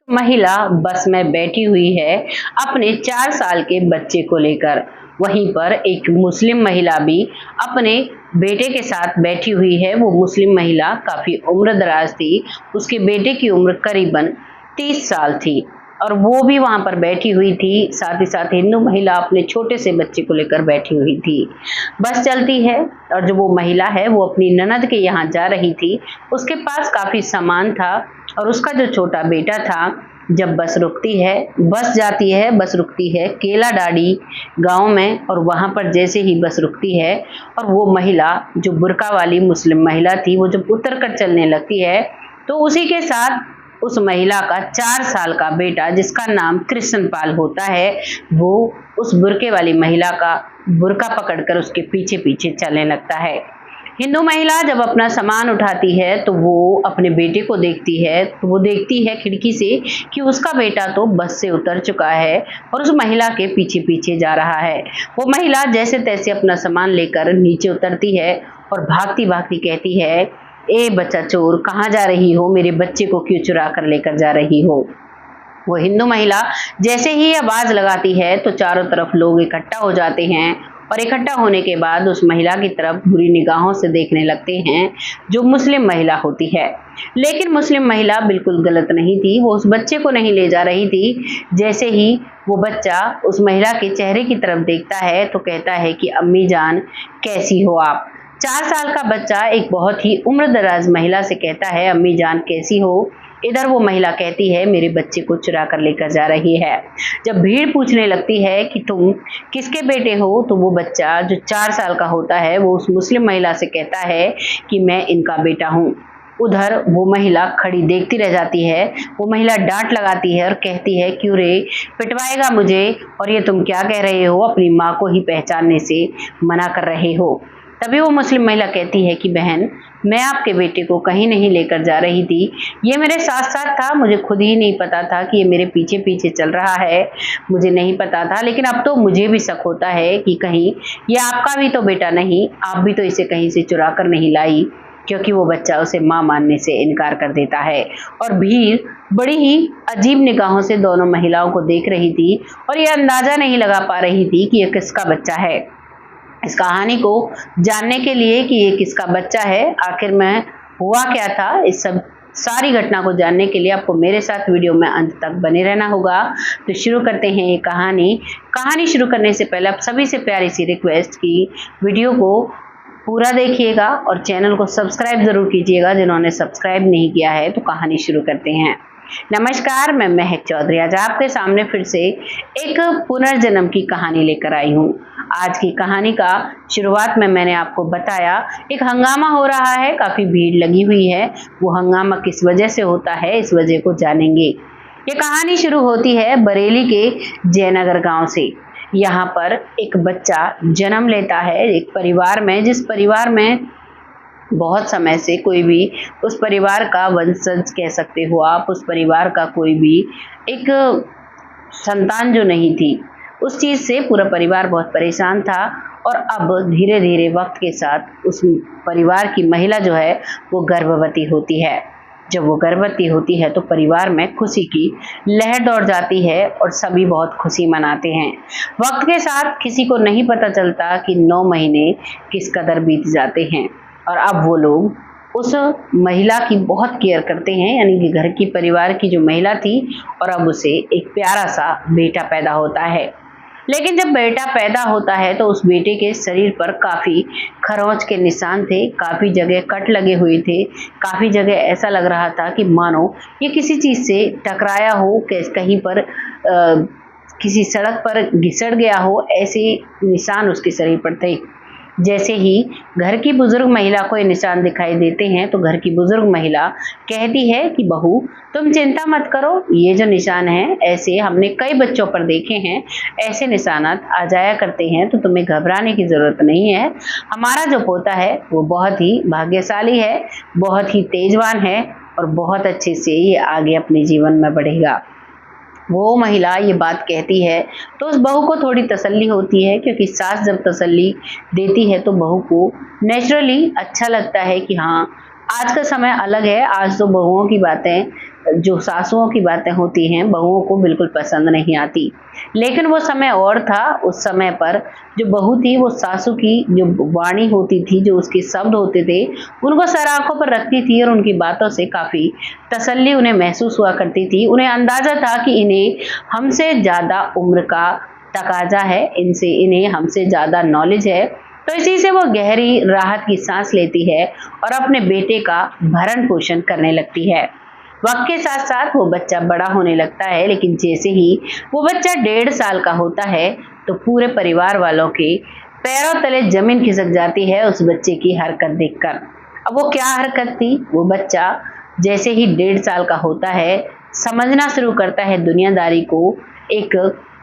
महिला बस में बैठी हुई है अपने 4 साल के बच्चे को लेकर। वहीं पर एक मुस्लिम महिला भी अपने बेटे के साथ बैठी हुई है। वो मुस्लिम महिला काफी उम्रदराज थी। उसके बेटे की उम्र करीबन 30 साल थी और वो भी वहां पर बैठी हुई थी। साथ ही साथ हिंदू महिला अपने छोटे से बच्चे को लेकर बैठी हुई थी। बस चलती है और जो वो महिला है वो अपनी ननद के यहाँ जा रही थी। उसके पास काफी सामान था और उसका जो छोटा बेटा था, जब बस रुकती है, बस जाती है, बस रुकती है केला डाड़ी गांव में, और वहां पर जैसे ही बस रुकती है और वो महिला जो बुर्का वाली मुस्लिम महिला थी, वो जब उतर कर चलने लगती है तो उसी के साथ उस महिला का 4 साल का बेटा, जिसका नाम कृष्णपाल होता है, वो उस बुर्के वाली महिला का बुर्का पकड़कर उसके पीछे पीछे चलने लगता है। हिंदू महिला जब अपना सामान उठाती है तो वो अपने बेटे को देखती है, तो वो देखती है खिड़की से कि उसका बेटा तो बस से उतर चुका है और उस महिला के पीछे पीछे जा रहा है। वो महिला जैसे तैसे अपना सामान लेकर नीचे उतरती है और भागती भागती कहती है, ए बच्चा चोर, कहाँ जा रही हो? मेरे बच्चे को क्यों चुरा कर लेकर जा रही हो? वो हिंदू महिला जैसे ही आवाज लगाती है तो चारों तरफ लोग इकट्ठा हो जाते हैं और इकट्ठा होने के बाद उस महिला की तरफ बुरी निगाहों से देखने लगते हैं, जो मुस्लिम महिला होती है। लेकिन मुस्लिम महिला बिल्कुल गलत नहीं थी। वो उस बच्चे को नहीं ले जा रही थी। जैसे ही वो बच्चा उस महिला के चेहरे की तरफ देखता है तो कहता है कि अम्मी जान, कैसी हो आप? 4 साल का बच्चा एक बहुत ही उम्रदराज महिला से कहता है, अम्मी जान कैसी हो? इधर वो महिला कहती है, मेरे बच्चे को चुरा कर लेकर जा रही है। जब भीड़ पूछने लगती है कि तुम किसके बेटे हो, तो वो बच्चा जो 4 साल का होता है वो उस मुस्लिम महिला से कहता है कि मैं इनका बेटा हूँ। उधर वो महिला खड़ी देखती रह जाती है। वो महिला डांट लगाती है और कहती है, क्यों रे, पिटवाएगा मुझे? और ये तुम क्या कह रहे हो? अपनी माँ को ही पहचानने से मना कर रहे हो। तभी वो मुस्लिम महिला कहती है कि बहन, मैं आपके बेटे को कहीं नहीं लेकर जा रही थी। ये मेरे साथ साथ था, मुझे खुद ही नहीं पता था कि ये मेरे पीछे पीछे चल रहा है। मुझे नहीं पता था, लेकिन अब तो मुझे भी शक होता है कि कहीं ये आपका भी तो बेटा नहीं, आप भी तो इसे कहीं से चुरा कर नहीं लाई, क्योंकि वो बच्चा उसे माँ मानने से इनकार कर देता है। और भीड़ बड़ी ही अजीब निगाहों से दोनों महिलाओं को देख रही थी और ये अंदाजा नहीं लगा पा रही थी कि ये किसका बच्चा है। इस कहानी को जानने के लिए कि ये किसका बच्चा है, आखिर में हुआ क्या था, इस सब सारी घटना को जानने के लिए आपको मेरे साथ वीडियो में अंत तक बने रहना होगा। तो शुरू करते हैं ये कहानी शुरू करने से पहले आप सभी से प्यारी सी रिक्वेस्ट की वीडियो को पूरा देखिएगा और चैनल को सब्सक्राइब जरूर कीजिएगा जिन्होंने सब्सक्राइब नहीं किया है। तो कहानी शुरू करते हैं। नमस्कार, मैं महक चौधरी आज आपके सामने फिर से एक पुनर्जन्म की कहानी लेकर आई हूँ। आज की कहानी का शुरुआत में मैंने आपको बताया एक हंगामा हो रहा है, काफी भीड़ लगी हुई है। वो हंगामा किस वजह से होता है, इस वजह को जानेंगे। ये कहानी शुरू होती है बरेली के जयनगर गांव से। यहाँ पर एक बच्चा जन्म लेता है एक परिवार में, जिस परिवार में बहुत समय से कोई भी उस परिवार का वंशज कह सकते हो आप, उस परिवार का कोई भी एक संतान जो नहीं थी, उस चीज से पूरा परिवार बहुत परेशान था। और अब धीरे धीरे वक्त के साथ उस परिवार की महिला जो है वो गर्भवती होती है। जब वो गर्भवती होती है तो परिवार में खुशी की लहर दौड़ जाती है और सभी बहुत खुशी मनाते हैं। वक्त के साथ किसी को नहीं पता चलता कि 9 महीने किस कदर बीत जाते हैं और अब वो लोग उस महिला की बहुत केयर करते हैं, यानी कि घर की परिवार की जो महिला थी, और अब उसे एक प्यारा सा बेटा पैदा होता है। लेकिन जब बेटा पैदा होता है तो उस बेटे के शरीर पर काफी खरोंच के निशान थे, काफी जगह कट लगे हुए थे, काफी जगह ऐसा लग रहा था कि मानो ये किसी चीज से टकराया हो, कहीं पर किसी सड़क पर घिसड़ गया हो, ऐसे निशान उसके शरीर पर थे। जैसे ही घर की बुजुर्ग महिला को ये निशान दिखाई देते हैं तो घर की बुजुर्ग महिला कहती है कि बहू, तुम चिंता मत करो, ये जो निशान है ऐसे हमने कई बच्चों पर देखे हैं, ऐसे निशानात आ जाया करते हैं, तो तुम्हें घबराने की जरूरत नहीं है। हमारा जो पोता है वो बहुत ही भाग्यशाली है, बहुत ही तेजवान है और बहुत अच्छे से ये आगे अपने जीवन में बढ़ेगा। वो महिला ये बात कहती है तो उस बहू को थोड़ी तसल्ली होती है, क्योंकि सास जब तसल्ली देती है तो बहू को नेचुरली अच्छा लगता है कि हाँ, आज का समय अलग है, आज तो बहुओं की बातें जो सासुओं की बातें होती हैं बहुओं को बिल्कुल पसंद नहीं आती। लेकिन वो समय और था, उस समय पर जो बहू थी वो सासू की जो वाणी होती थी, जो उसके शब्द होते थे, उनको सर आंखों पर रखती थी और उनकी बातों से काफ़ी तसल्ली उन्हें महसूस हुआ करती थी। उन्हें अंदाज़ा था कि इन्हें हमसे ज़्यादा उम्र का तकाज़ा है, इन्हें हमसे ज़्यादा नॉलेज है। तो इसी से वो गहरी राहत की सांस लेती है और अपने बेटे का भरण पोषण करने लगती है। वक्त के साथ साथ वो बच्चा बड़ा होने लगता है, लेकिन जैसे ही वो बच्चा 1.5 साल का होता है तो पूरे परिवार वालों के पैरों तले जमीन खिसक जाती है उस बच्चे की हरकत देखकर। अब वो क्या हरकत थी? वो बच्चा जैसे ही 1.5 साल का होता है समझना शुरू करता है दुनियादारी को। एक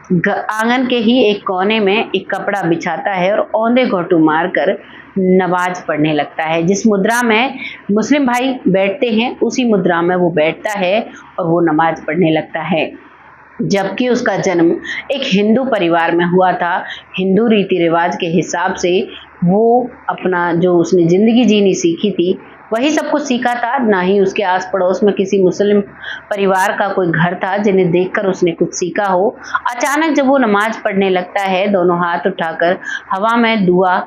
आंगन के ही एक कोने में एक कपड़ा बिछाता है और औंधे घोंटू मारकर नमाज पढ़ने लगता है। जिस मुद्रा में मुस्लिम भाई बैठते हैं उसी मुद्रा में वो बैठता है और वो नमाज पढ़ने लगता है। जबकि उसका जन्म एक हिंदू परिवार में हुआ था, हिंदू रीति रिवाज के हिसाब से वो अपना जो उसने जिंदगी जीनी सीखी थी वही सब कुछ सीखा था। ना ही उसके आस पड़ोस में किसी मुस्लिम परिवार का कोई घर था जिन्हें देखकर उसने कुछ सीखा हो। अचानक जब वो नमाज पढ़ने लगता है, दोनों हाथ उठाकर हवा में दुआ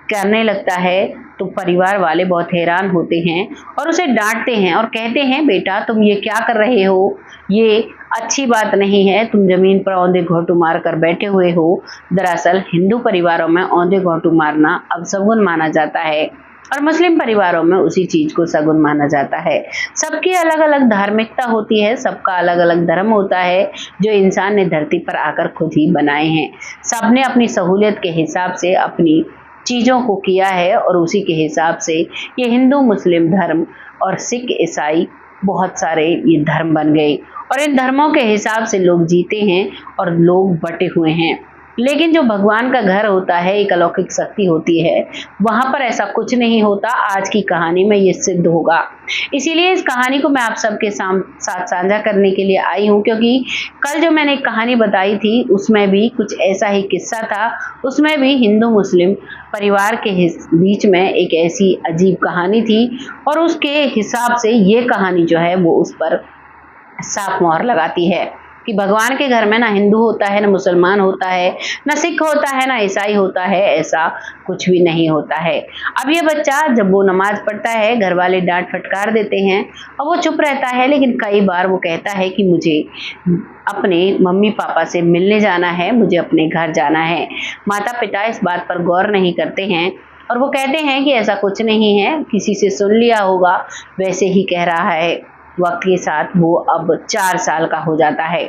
करने लगता है, तो परिवार वाले बहुत हैरान होते हैं और उसे डांटते हैं और कहते हैं, बेटा तुम ये क्या कर रहे हो, ये अच्छी बात नहीं है, तुम जमीन पर औंधे घोंटू मार कर बैठे हुए हो। दरअसल हिंदू परिवारों में औंधे घोंटू मारना अपशगुन माना जाता है और मुस्लिम परिवारों में उसी चीज को सगुन माना जाता है। सबकी अलग अलग धार्मिकता होती है, सबका अलग अलग धर्म होता है जो इंसान ने धरती पर आकर खुद ही बनाए हैं। सबने अपनी सहूलियत के हिसाब से अपनी चीज़ों को किया है और उसी के हिसाब से ये हिंदू मुस्लिम धर्म और सिख ईसाई बहुत सारे ये धर्म बन गए और इन धर्मों के हिसाब से लोग जीते हैं और लोग बटे हुए हैं। लेकिन जो भगवान का घर होता है, एक अलौकिक शक्ति होती है, वहां पर ऐसा कुछ नहीं होता। आज की कहानी में ये सिद्ध होगा। इसीलिए इस कहानी को मैं आप सबके साथ साझा करने के लिए आई हूँ, क्योंकि कल जो मैंने एक कहानी बताई थी उसमें भी कुछ ऐसा ही किस्सा था। उसमें भी हिंदू मुस्लिम परिवार के बीच में एक ऐसी अजीब कहानी थी और उसके हिसाब से ये कहानी जो है वो उस पर साफ मोहर लगाती है कि भगवान के घर में ना हिंदू होता है, ना मुसलमान होता है, ना सिख होता है, ना ईसाई होता है, ऐसा कुछ भी नहीं होता है। अब ये बच्चा जब वो नमाज पढ़ता है, घर वाले डांट फटकार देते हैं और वो चुप रहता है, लेकिन कई बार वो कहता है कि मुझे अपने मम्मी पापा से मिलने जाना है, मुझे अपने घर जाना है। माता पिता इस बात पर गौर नहीं करते हैं और वो कहते हैं कि ऐसा कुछ नहीं है, किसी से सुन लिया होगा, वैसे ही कह रहा है। वक्त के साथ वो अब 4 साल का हो जाता है।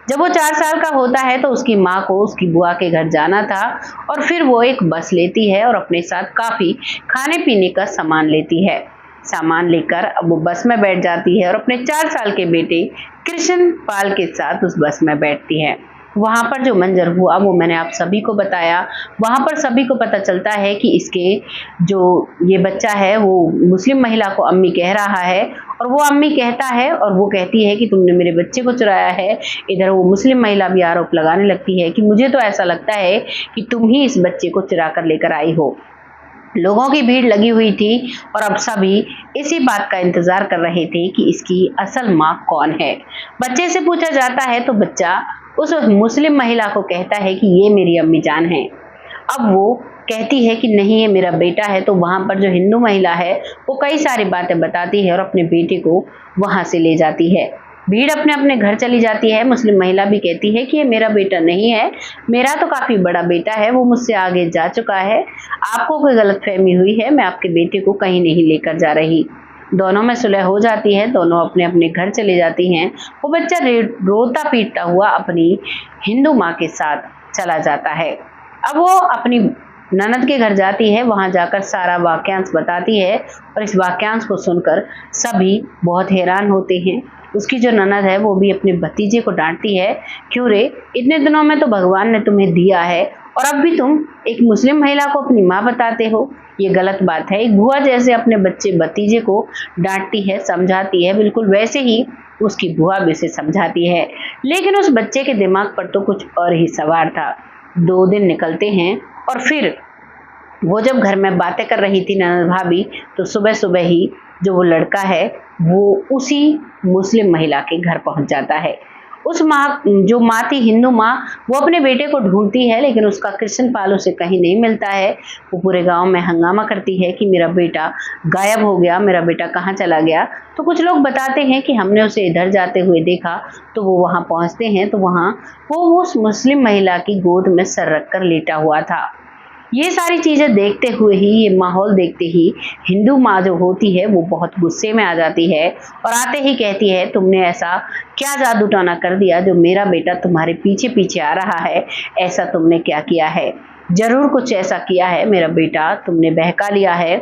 जब वो 4 साल का होता है तो उसकी माँ को उसकी बुआ के घर जाना था और फिर वो एक बस लेती है और अपने साथ काफ़ी खाने पीने का सामान लेती है। सामान लेकर अब वो बस में बैठ जाती है और अपने 4 साल के बेटे कृष्ण पाल के साथ उस बस में बैठती है। वहाँ पर जो मंजर हुआ वो मैंने आप सभी को बताया। वहाँ पर सभी को पता चलता है कि इसके जो ये बच्चा है वो मुस्लिम महिला को अम्मी कह रहा है और वो अम्मी कहता है और वो कहती है कि तुमने मेरे बच्चे को चुराया है। इधर वो मुस्लिम महिला भी आरोप लगाने लगती है कि मुझे तो ऐसा लगता है कि तुम ही इस बच्चे को चुरा कर लेकर आई हो। लोगों की भीड़ लगी हुई थी और अब सभी इसी बात का इंतजार कर रहे थे कि इसकी असल माँ कौन है। बच्चे से पूछा जाता है तो बच्चा उस मुस्लिम महिला को कहता है कि ये मेरी अम्मी जान है। अब वो कहती है कि नहीं ये मेरा बेटा है, तो वहाँ पर जो हिंदू महिला है वो कई सारी बातें बताती है और अपने बेटे को वहाँ से ले जाती है। भीड़ अपने अपने घर चली जाती है। मुस्लिम महिला भी कहती है कि ये मेरा बेटा नहीं है, मेरा तो काफ़ी बड़ा बेटा है, वो मुझसे आगे जा चुका है, आपको कोई गलतफहमी हुई है, मैं आपके बेटे को कहीं नहीं लेकर जा रही। दोनों में सुलह हो जाती है, दोनों अपने अपने घर चले जाती हैं। वो बच्चा रोता पीटता हुआ अपनी हिंदू माँ के साथ चला जाता है। अब वो अपनी ननद के घर जाती है, वहाँ जाकर सारा वाक्यांश बताती है और इस वाक्यांश को सुनकर सभी बहुत हैरान होते हैं। उसकी जो ननद है वो भी अपने भतीजे को डांटती है, क्यों रे, इतने दिनों में तो भगवान ने तुम्हें दिया है और अब भी तुम एक मुस्लिम महिला को अपनी माँ बताते हो, ये गलत बात है। एक बुआ जैसे अपने बच्चे भतीजे को डांटती है, समझाती है, बिल्कुल वैसे ही उसकी बुआ भी उसे समझाती है। लेकिन उस बच्चे के दिमाग पर तो कुछ और ही सवार था। 2 दिन निकलते हैं और फिर वो जब घर में बातें कर रही थी ननद भाभी, तो सुबह सुबह ही जो वो लड़का है वो उसी मुस्लिम महिला के घर पहुंच जाता है। उस माँ, जो माँ थी हिंदू माँ, वो अपने बेटे को ढूंढती है लेकिन उसका कृष्णपाल उसे कहीं नहीं मिलता है। वो पूरे गांव में हंगामा करती है कि मेरा बेटा गायब हो गया, मेरा बेटा कहाँ चला गया। तो कुछ लोग बताते हैं कि हमने उसे इधर जाते हुए देखा। तो वो वहाँ पहुँचते हैं तो वहाँ वो उस मुस्लिम महिला की गोद में सर रख कर लेटा हुआ था। ये सारी चीजें देखते हुए ही, ये माहौल देखते ही हिंदू माँ जो होती है वो बहुत गुस्से में आ जाती है और आते ही कहती है, तुमने ऐसा क्या जादू टोना कर दिया जो मेरा बेटा तुम्हारे पीछे पीछे आ रहा है? ऐसा तुमने क्या किया है? जरूर कुछ ऐसा किया है, मेरा बेटा तुमने बहका लिया है।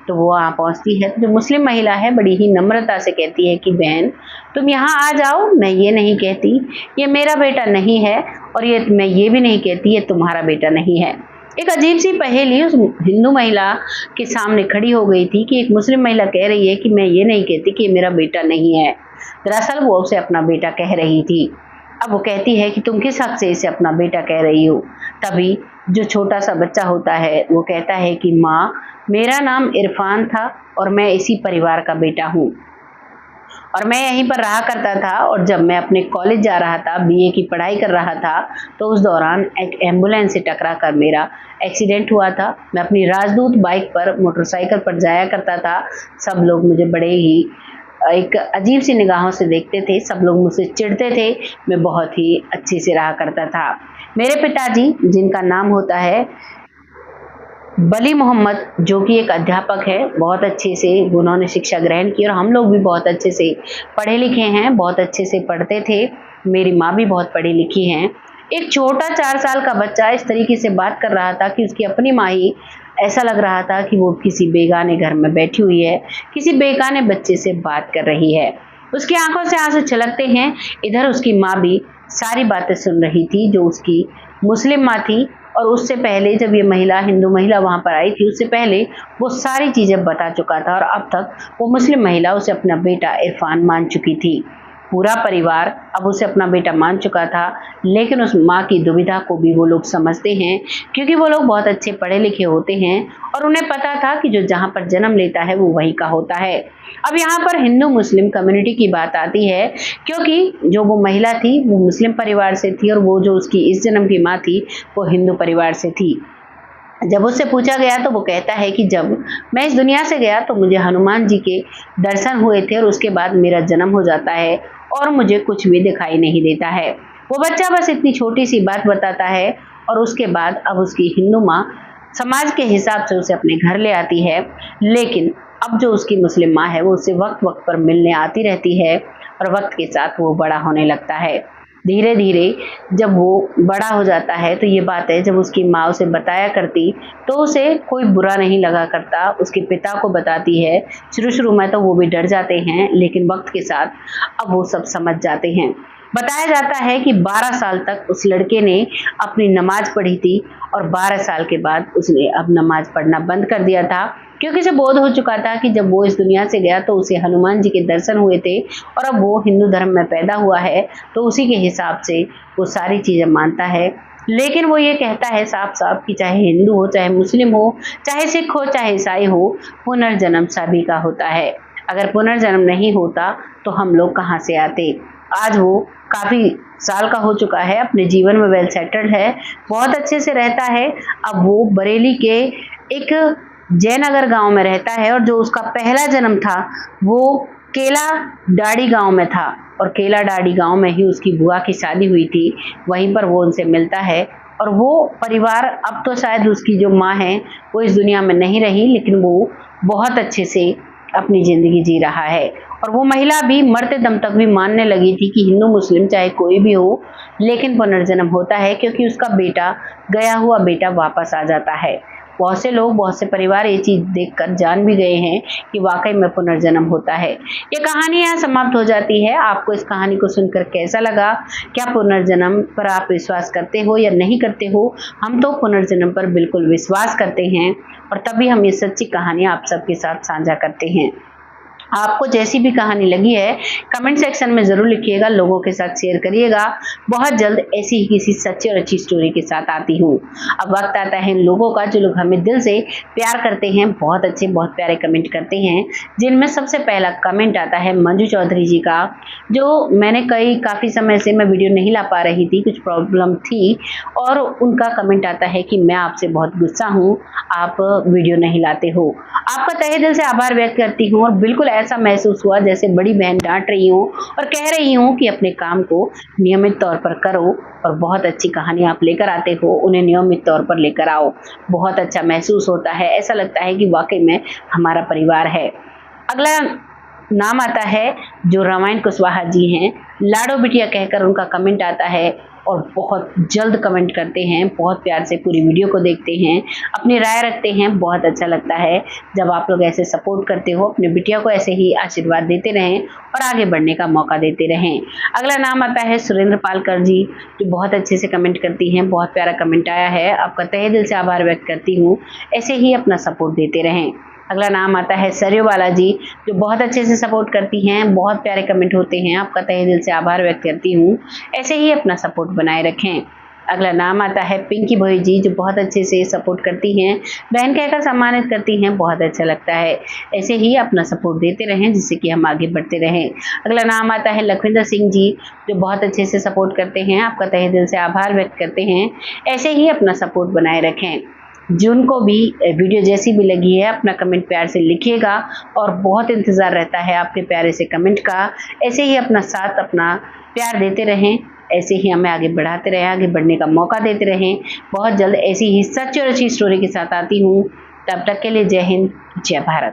तो वो वहाँ पहुँचती है तो जो मुस्लिम महिला है बड़ी ही नम्रता से कहती है कि बहन तुम यहाँ आ जाओ, मैं ये नहीं कहती ये मेरा बेटा नहीं है, और ये मैं ये भी नहीं कहती ये तुम्हारा बेटा नहीं है। एक अजीब सी पहेली उस हिंदू महिला के सामने खड़ी हो गई थी कि एक मुस्लिम महिला कह रही है कि मैं ये नहीं कहती कि मेरा बेटा नहीं है। दरअसल वो उसे अपना बेटा कह रही थी। अब वो कहती है कि तुम किस हक से इसे अपना बेटा कह रही हो? तभी जो छोटा सा बच्चा होता है वो कहता है कि माँ, मेरा नाम इरफान था और मैं इसी परिवार का बेटा हूँ और मैं यहीं पर रहा करता था, और जब मैं अपने कॉलेज जा रहा था, बीए की पढ़ाई कर रहा था, तो उस दौरान एक एम्बुलेंस से टकरा कर मेरा एक्सीडेंट हुआ था। मैं अपनी राजदूत बाइक पर, मोटरसाइकिल पर जाया करता था। सब लोग मुझे बड़े ही एक अजीब सी निगाहों से देखते थे, सब लोग मुझसे चिढ़ते थे। मैं बहुत ही अच्छे से रहा करता था। मेरे पिताजी, जिनका नाम होता है बली मोहम्मद, जो कि एक अध्यापक है, बहुत अच्छे से उन्होंने शिक्षा ग्रहण की और हम लोग भी बहुत अच्छे से पढ़े लिखे हैं, बहुत अच्छे से पढ़ते थे। मेरी माँ भी बहुत पढ़ी लिखी हैं। एक छोटा 4 साल का बच्चा इस तरीके से बात कर रहा था कि उसकी अपनी माँ ही, ऐसा लग रहा था कि वो किसी बेगाने घर में बैठी हुई है, किसी बेगाने बच्चे से बात कर रही है। उसकी आंखों से आंसू छलकते हैं। इधर उसकी माँ भी सारी बातें सुन रही थी जो उसकी मुस्लिम माँ थी, और उससे पहले जब ये महिला, हिंदू महिला वहां पर आई थी, उससे पहले वो सारी चीजें बता चुका था और अब तक वो मुस्लिम महिला उसे अपना बेटा इरफान मान चुकी थी। पूरा परिवार अब उसे अपना बेटा मान चुका था, लेकिन उस माँ की दुविधा को भी वो लोग समझते हैं, क्योंकि वो लोग बहुत अच्छे पढ़े लिखे होते हैं और उन्हें पता था कि जो जहाँ पर जन्म लेता है वो वहीं का होता है। अब यहाँ पर हिंदू मुस्लिम कम्युनिटी की बात आती है, क्योंकि जो वो महिला थी वो मुस्लिम परिवार से थी और वो जो उसकी इस जन्म की माँ थी वो हिंदू परिवार से थी। जब उससे पूछा गया तो वो कहता है कि जब मैं इस दुनिया से गया तो मुझे हनुमान जी के दर्शन हुए थे और उसके बाद मेरा जन्म हो जाता है और मुझे कुछ भी दिखाई नहीं देता है। वो बच्चा बस इतनी छोटी सी बात बताता है और उसके बाद अब उसकी हिंदू माँ समाज के हिसाब से उसे अपने घर ले आती है, लेकिन अब जो उसकी मुस्लिम माँ है वो उसे वक्त वक्त पर मिलने आती रहती है और वक्त के साथ वो बड़ा होने लगता है। धीरे धीरे जब वो बड़ा हो जाता है तो ये बातें जब उसकी माँ उसे बताया करती तो उसे कोई बुरा नहीं लगा करता। उसके पिता को बताती है। शुरू शुरू में तो वो भी डर जाते हैं, लेकिन वक्त के साथ अब वो सब समझ जाते हैं। बताया जाता है कि 12 साल तक उस लड़के ने अपनी नमाज पढ़ी थी और 12 साल के बाद उसने अब नमाज पढ़ना बंद कर दिया था, क्योंकि उसे बोध हो चुका था कि जब वो इस दुनिया से गया तो उसे हनुमान जी के दर्शन हुए थे और अब वो हिंदू धर्म में पैदा हुआ है तो उसी के हिसाब से वो सारी चीजें मानता है। लेकिन वो ये कहता है साफ साफ कि चाहे हिंदू हो, चाहे मुस्लिम हो, चाहे सिख हो, चाहे ईसाई हो, पुनर्जन्म सभी का होता है। अगर पुनर्जन्म नहीं होता तो हम लोग कहाँ से आते। आज वो काफी साल का हो चुका है, अपने जीवन में वेल सेटल्ड है, बहुत अच्छे से रहता है। अब वो बरेली के एक जयनगर गांव में रहता है और जो उसका पहला जन्म था वो केला डाड़ी गांव में था और केला डाड़ी गांव में ही उसकी बुआ की शादी हुई थी। वहीं पर वो उनसे मिलता है और वो परिवार, अब तो शायद उसकी जो माँ है वो इस दुनिया में नहीं रही, लेकिन वो बहुत अच्छे से अपनी जिंदगी जी रहा है। और वो महिला भी मरते दम तक भी मानने लगी थी कि हिंदू मुस्लिम चाहे कोई भी हो, लेकिन पुनर्जन्म होता है, क्योंकि उसका बेटा, गया हुआ बेटा वापस आ जाता है। बहुत से लोग, बहुत से परिवार ये चीज देखकर जान भी गए हैं कि वाकई में पुनर्जन्म होता है। ये कहानी यहाँ समाप्त हो जाती है। आपको इस कहानी को सुनकर कैसा लगा? क्या पुनर्जन्म पर आप विश्वास करते हो या नहीं करते हो? हम तो पुनर्जन्म पर बिल्कुल विश्वास करते हैं और तभी हम ये सच्ची कहानी आप सबके साथ साझा करते हैं। आपको जैसी भी कहानी लगी है कमेंट सेक्शन में ज़रूर लिखिएगा, लोगों के साथ शेयर करिएगा। बहुत जल्द ऐसी ही किसी सच्ची और अच्छी स्टोरी के साथ आती हूँ। अब वक्त आता है लोगों का जो लोग हमें दिल से प्यार करते हैं, बहुत अच्छे बहुत प्यारे कमेंट करते हैं, जिनमें सबसे पहला कमेंट आता है मंजू चौधरी जी का, जो मैंने काफ़ी समय से मैं वीडियो नहीं ला पा रही थी, कुछ प्रॉब्लम थी, और उनका कमेंट आता है कि मैं आपसे बहुत गुस्सा हूँ, आप वीडियो नहीं लाते हो। आपका तहे दिल से आभार व्यक्त करती हूँ और बिल्कुल ऐसा महसूस हुआ जैसे बड़ी बहन डांट रही हूँ और कह रही हूँ कि अपने काम को नियमित तौर पर करो, और बहुत अच्छी कहानी आप लेकर आते हो, उन्हें नियमित तौर पर लेकर आओ। बहुत अच्छा महसूस होता है, ऐसा लगता है कि वाकई में हमारा परिवार है। अगला नाम आता है जो रामायण कुशवाहा जी हैं, लाडो बिटिया कहकर उनका कमेंट आता है, और बहुत जल्द कमेंट करते हैं, बहुत प्यार से पूरी वीडियो को देखते हैं, अपनी राय रखते हैं। बहुत अच्छा लगता है जब आप लोग ऐसे सपोर्ट करते हो, अपनी बिटिया को ऐसे ही आशीर्वाद देते रहें और आगे बढ़ने का मौका देते रहें। अगला नाम आता है सुरेंद्र पालकर जी, जो बहुत अच्छे से कमेंट करती हैं, बहुत प्यारा कमेंट आया है, आपका तहे दिल से आभार व्यक्त करती हूँ, ऐसे ही अपना सपोर्ट देते रहें। अगला नाम आता है सरयू बाला जी, जो बहुत अच्छे से सपोर्ट करती हैं, बहुत प्यारे कमेंट होते हैं, आपका तहे दिल से आभार व्यक्त करती हूँ, ऐसे ही अपना सपोर्ट बनाए रखें। अगला नाम आता है पिंकी भोई जी, जो बहुत अच्छे से सपोर्ट करती हैं, बहन कहकर सम्मानित करती हैं, बहुत अच्छा लगता है, ऐसे ही अपना सपोर्ट देते रहें जिससे कि हम आगे बढ़ते रहें। अगला नाम आता है लखविंदर सिंह जी, जो बहुत अच्छे से सपोर्ट करते हैं, आपका तहे दिल से आभार व्यक्त करते हैं, ऐसे ही अपना सपोर्ट बनाए रखें। जिनको भी वीडियो जैसी भी लगी है अपना कमेंट प्यार से लिखिएगा, और बहुत इंतज़ार रहता है आपके प्यारे से कमेंट का। ऐसे ही अपना साथ अपना प्यार देते रहें, ऐसे ही हमें आगे बढ़ाते रहें, आगे बढ़ने का मौका देते रहें। बहुत जल्द ऐसी ही सच्ची और अच्छी स्टोरी के साथ आती हूँ, तब तक के लिए जय हिंद, जय भारत।